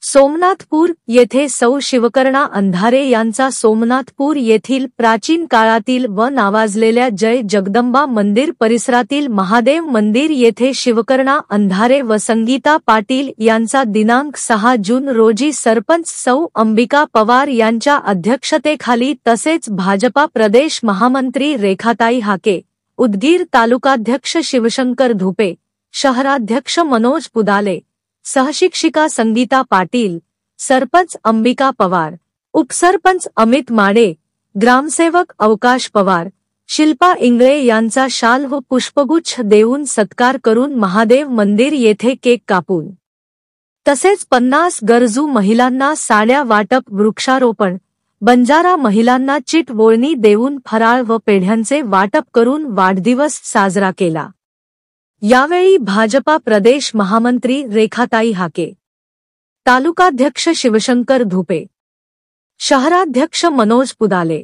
सोमनाथपूर येथे सौ शिवकर्णा अंधारे यांचा सोमनाथपूर येथील प्राचीन काळातील व नावाजलेल्या जय जगदंबा मंदिर परिसरातील महादेव मंदिर येथे शिवकर्णा अंधारे व संगीता पाटील यांचा दिनांक 6 जून रोजी सरपंच सौ अंबिका पवार यांच्या अध्यक्षतेखाली तसेच भाजपा प्रदेश महामंत्री रेखाताई हाके, उदगीर तालुकाध्यक्ष शिवशंकर धुपे, शहराध्यक्ष मनोज पुदाले, सहशिक्षिका संगीता पाटील, सरपंच अंबिका पवार, उपसरपंच अमित माडे, ग्रामसेवक अवकाश पवार, शिल्पा इंगळे यांचा शाल व पुष्पगुच्छ देऊन सत्कार करून महादेव मंदिर येथे केक कापून तसेच 50 गरजू महिलांना साड्या वाटप, वृक्षारोपण, बंजारा महिलांना चिट वोळणी देऊन फराळ व पेढ्यांचे वाटप करून वाढदिवस साजरा केला। यावेळी भाजपा प्रदेश महामंत्री रेखाताई हाके, तालुकाध्यक्ष शिवशंकर धुपे, शहराध्यक्ष मनोज पुदाले,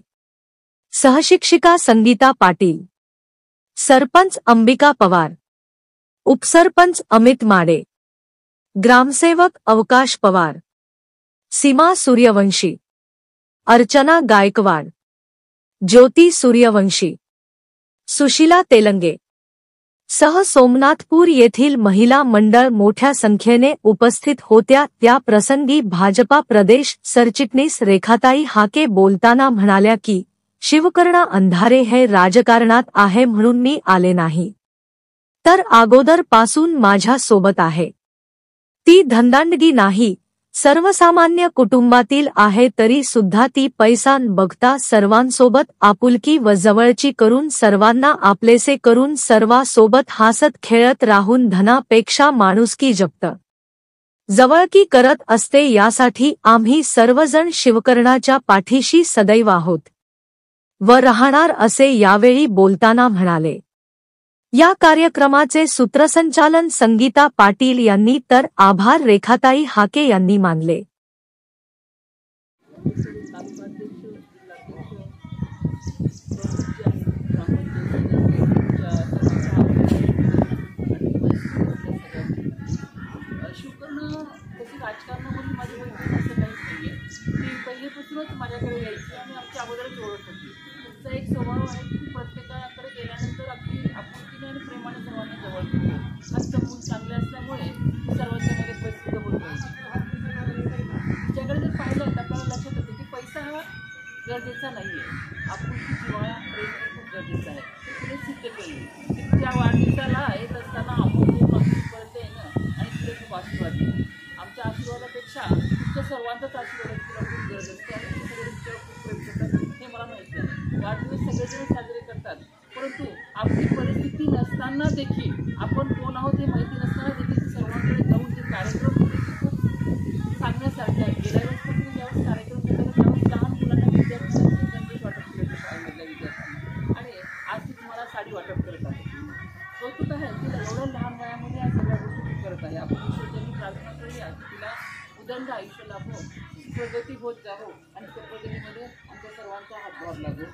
सहशिक्षिका संगीता पाटील, सरपंच अंबिका पवार, उपसरपंच अमित माडे, ग्रामसेवक अवकाश पवार, सीमा सूर्यवंशी, अर्चना गायकवाड, ज्योती सूर्यवंशी, सुशीला तेलंगे सह सोमनाथपूर येथील महिला मंडळ मोठ्या संख्येने उपस्थित होत्या। त्या प्रसंगी भाजपा प्रदेश सरचिटणीस रेखाताई हाके बोलताना म्हणाल्या की शिवकर्णा अंधारे हे राजकारणात आहे म्हणून मी आले नाही, तर अगोदर पासून माझ्या सोबत आहे। ती धनदांडगी नाही, सर्वसामान्य कुटुंबातील आहे तरी सुद्धा ती पैसा न बघता सर्वांसोबत आपुलकी व जवळची करून सर्वांना आपलेसे करून सर्वांसोबत हसत खेळत राहून धनापेक्षा माणुसकी जपत जवळकी करत असते। यासाठी आम्ही सर्वजण शिवकर्णाच्या पाठीशी सदैव आहोत व राहणार असे यावेळी बोलताना म्हणाले। या कार्यक्रमाचे सूत्रसंचालन संगीता पाटील यांनी तर आभार रेखाताई हाके यांनी मानले। राजकारणामध्ये माझी असं काहीच नाहीये। ती पहिलेपासूनच माझ्याकडे यायची आणि आमची अगोदरच ओळख होती। तिचा एक स्वभाव आहे की प्रत्येकाकडे गेल्यानंतर आपली आपुलकीने आणि प्रेमाने सर्वांना जवळ घेते। हस्तमूल चांगले असल्यामुळे सर्वांच्या मध्ये प्रसिद्ध होते। तिच्याकडे जर पाहिलं तर आपल्याला लक्षात येते की पैसा हा गरजेचा नाहीये, आपुलकी जिव्हाळा प्रेम हे खूप गरजेचं आहे। तिने सिद्ध केली। तिच्या वाढदिवसाला येत असताना अमोल परत येणं आणि तिथे खूप आशीर्वाद दिले। आमच्या आशीर्वादापेक्षा तुमच्या सर्वांचाच आशीर्वाद तिला खूप गरज असते आणि ते सगळे तिच्यावर खूप प्रेम करतात हे मला माहिती आहे। वाढदिवस सगळेजण साजरे करतात, परंतु आपली परिस्थिती नसताना देखील आपण कोण आहोत हे माहिती नसताना देखील सर्वांकडे जाऊन ते कार्यक्रम खूप सांगण्यासारखे आहे। गेल्या वेळेस पण तुम्ही ज्यावेळेस कार्यक्रम करता त्यावेळेस लहान मुलांना विद्यार्थ्यांना गणवेश वाटप केलं होतं शाळेमधल्या विद्यार्थ्यांना आणि आज ती तुम्हाला साडी वाटप करत आहे। कौतुक आहे तिला एवढ्या लहान वयामध्ये या सगळ्या गोष्टी करत आहे। आपण ईश्वराची प्रार्थना करूया की तिला उदंड आयुष्य लाभो, प्रगती होत जावो आणि त्या प्रगतीमध्ये आमच्या सर्वांचा हातभार लागो।